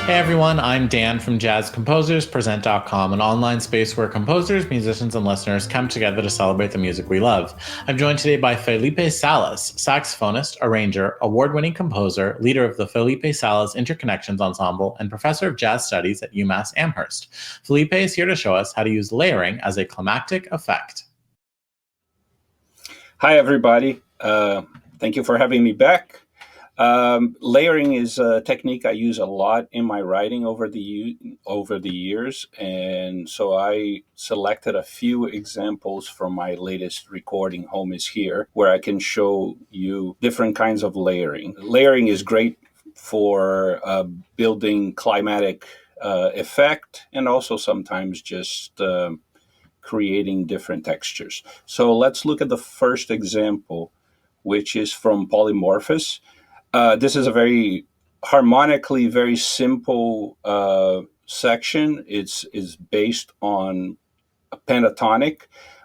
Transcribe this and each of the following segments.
Hey everyone, I'm Dan from JazzComposersPresent.com, an online space where composers, musicians, and listeners come together to celebrate the music we love. I'm joined today by Felipe Salles, saxophonist, arranger, award-winning composer, leader of the Felipe Salles Interconnections Ensemble, and professor of jazz studies at UMass Amherst. Felipe is here to show us how to use layering as a climactic effect. Hi everybody, thank you for having me back. Layering is a technique I use a lot in my writing over the years, and so I selected a few examples from my latest recording, Home is Here, where I can show you different kinds of layering. Layering is great for building climatic effect, and also sometimes just creating different textures. So let's look at the first example, which is from Polymorphous. This is a very harmonically very simple section. It's based on a pentatonic,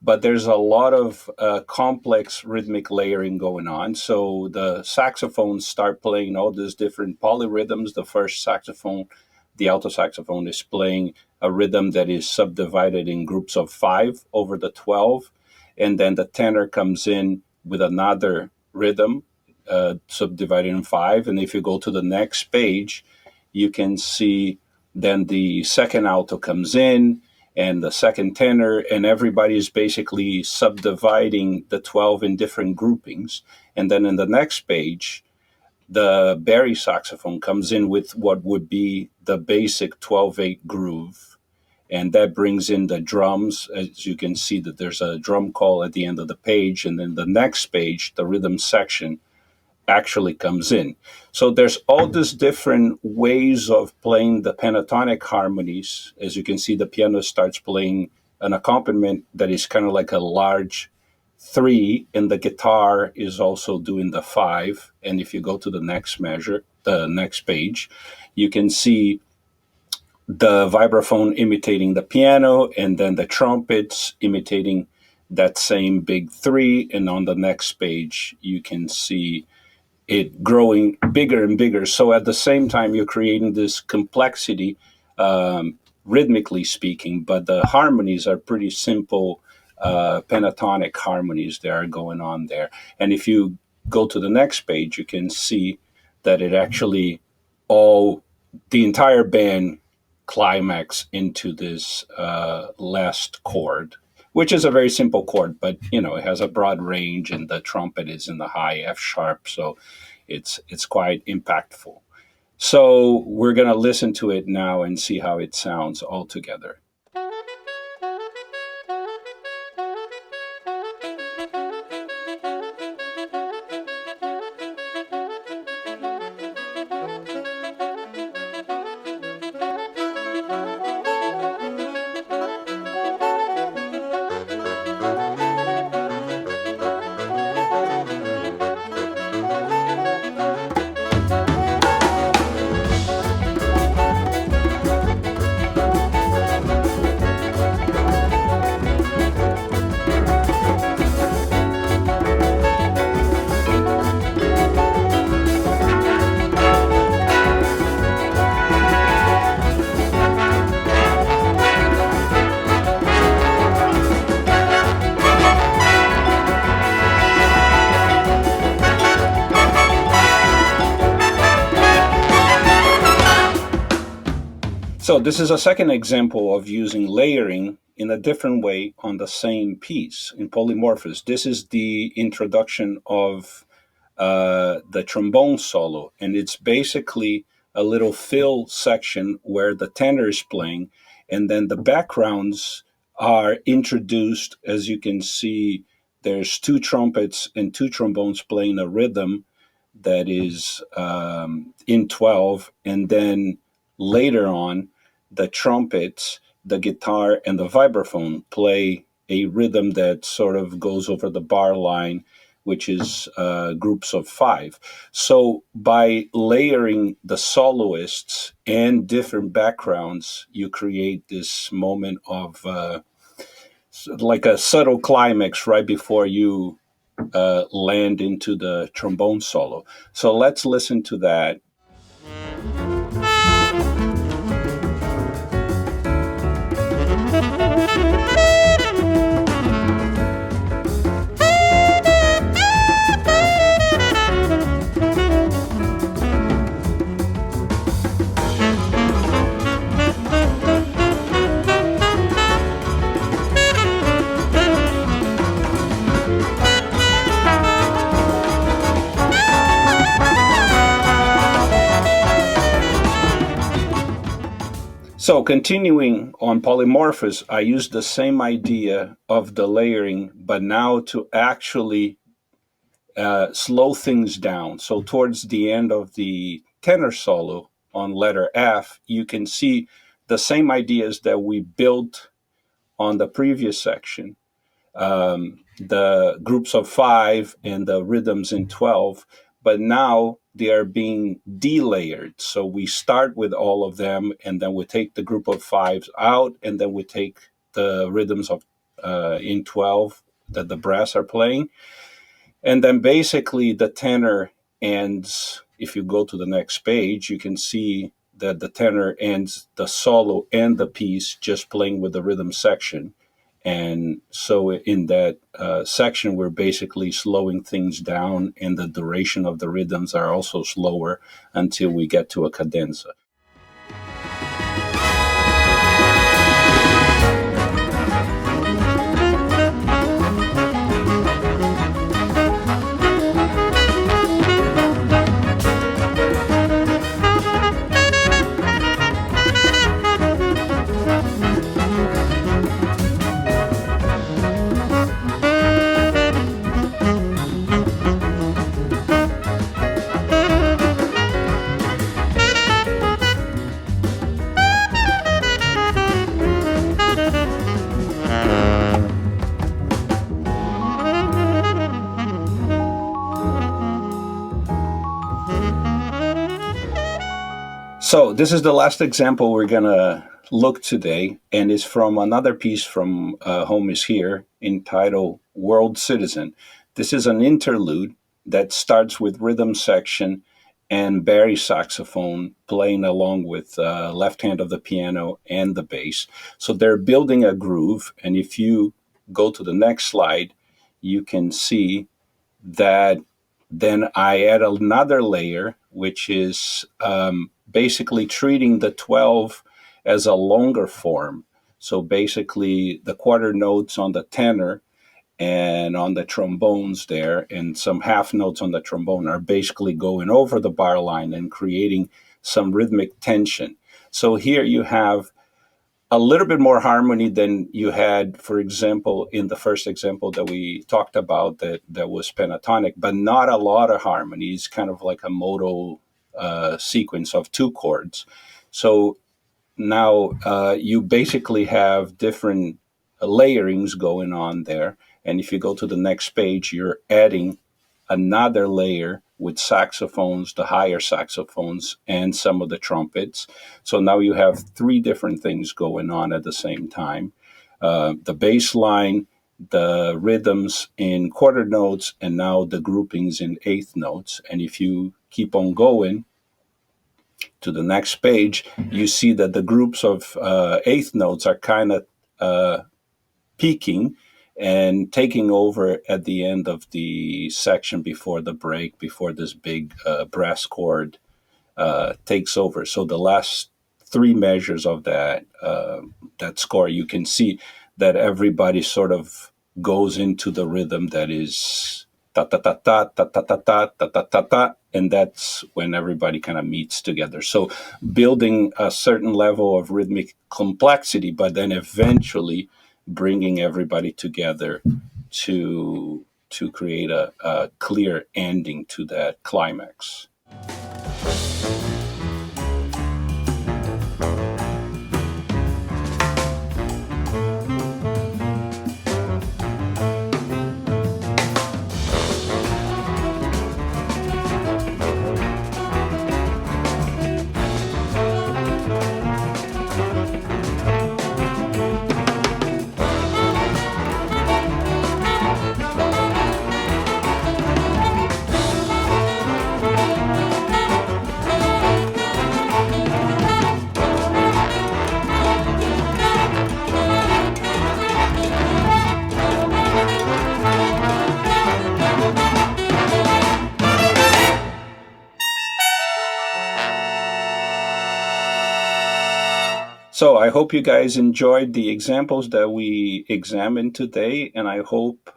but there's a lot of complex rhythmic layering going on. So the saxophones start playing all these different polyrhythms. The first saxophone, the alto saxophone, is playing a rhythm that is subdivided in groups of 5 over the 12. And then the tenor comes in with another rhythm subdivided in 5. And if you go to the next page, you can see then the second alto comes in and the second tenor, and everybody is basically subdividing the 12 in different groupings. And then in the next page, the bari saxophone comes in with what would be the basic 12/8 groove. And that brings in the drums. As you can see that there's a drum call at the end of the page. And then the next page, the rhythm section, actually comes in. So there's all these different ways of playing the pentatonic harmonies. As you can see, the piano starts playing an accompaniment that is kind of like a large 3, and the guitar is also doing the 5. And if you go to the next measure, the next page, you can see the vibraphone imitating the piano, and then the trumpets imitating that same big 3. And on the next page, you can see it growing bigger and bigger. So at the same time, you're creating this complexity, rhythmically speaking, but the harmonies are pretty simple pentatonic harmonies that are going on there. And if you go to the next page, you can see that it actually the entire band climax into this last chord, which is a very simple chord, but it has a broad range, and the trumpet is in the high F sharp, so it's quite impactful. So we're going to listen to it now and see how it sounds all together. So this is a second example of using layering in a different way on the same piece in Polymorphous. This is the introduction of the trombone solo, and it's basically a little fill section where the tenor is playing, and then the backgrounds are introduced. As you can see, there's 2 trumpets and 2 trombones playing a rhythm that is in 12, and then later on, the trumpets, the guitar, and the vibraphone play a rhythm that sort of goes over the bar line, which is groups of 5. So by layering the soloists and different backgrounds, you create this moment of like a subtle climax right before you land into the trombone solo. So let's listen to that. So continuing on Polymorphous, I used the same idea of the layering, but now to actually slow things down. So towards the end of the tenor solo on letter F, you can see the same ideas that we built on the previous section, the groups of 5 and the rhythms in 12, but now they are being delayered. So we start with all of them, and then we take the group of 5s out, and then we take the rhythms of in 12 that the brass are playing. And then basically the tenor ends. If you go to the next page, you can see that the tenor ends the solo and the piece just playing with the rhythm section. And so in that section, we're basically slowing things down, and the duration of the rhythms are also slower until we get to a cadenza. So this is the last example we're going to look today, and it's from another piece from Home is Here entitled World Citizen. This is an interlude that starts with rhythm section and Barry saxophone playing along with left hand of the piano and the bass. So they're building a groove, and if you go to the next slide, you can see that then I add another layer, which is basically treating the 12 as a longer form. So basically the quarter notes on the tenor and on the trombones there, and some half notes on the trombone are basically going over the bar line and creating some rhythmic tension. So here you have a little bit more harmony than you had, for example, in the first example that we talked about that was pentatonic, but not a lot of harmony. It's kind of like a modal sequence of 2 chords. So now you basically have different layerings going on there. And if you go to the next page, you're adding another layer with saxophones, the higher saxophones, and some of the trumpets. So now you have 3 different things going on at the same time. The bass line, the rhythms in quarter notes, and now the groupings in eighth notes. And if you keep on going to the next page, you see that the groups of eighth notes are kind of peaking and taking over at the end of the section before the break, before this big brass chord takes over. So the last 3 measures of that score, you can see that everybody sort of goes into the rhythm that is ta ta ta ta ta ta ta ta ta ta ta ta, and that's when everybody kind of meets together. So building a certain level of rhythmic complexity, but then eventually bringing everybody together to create a clear ending to that climax. So I hope you guys enjoyed the examples that we examined today, and I hope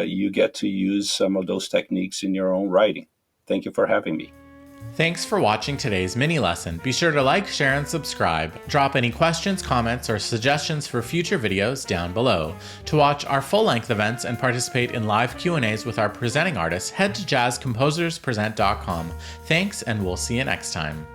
you get to use some of those techniques in your own writing. Thank you for having me. Thanks for watching today's mini lesson. Be sure to like, share, and subscribe. Drop any questions, comments, or suggestions for future videos down below. To watch our full-length events and participate in live Q&As with our presenting artists, head to jazzcomposerspresent.com. Thanks, and we'll see you next time.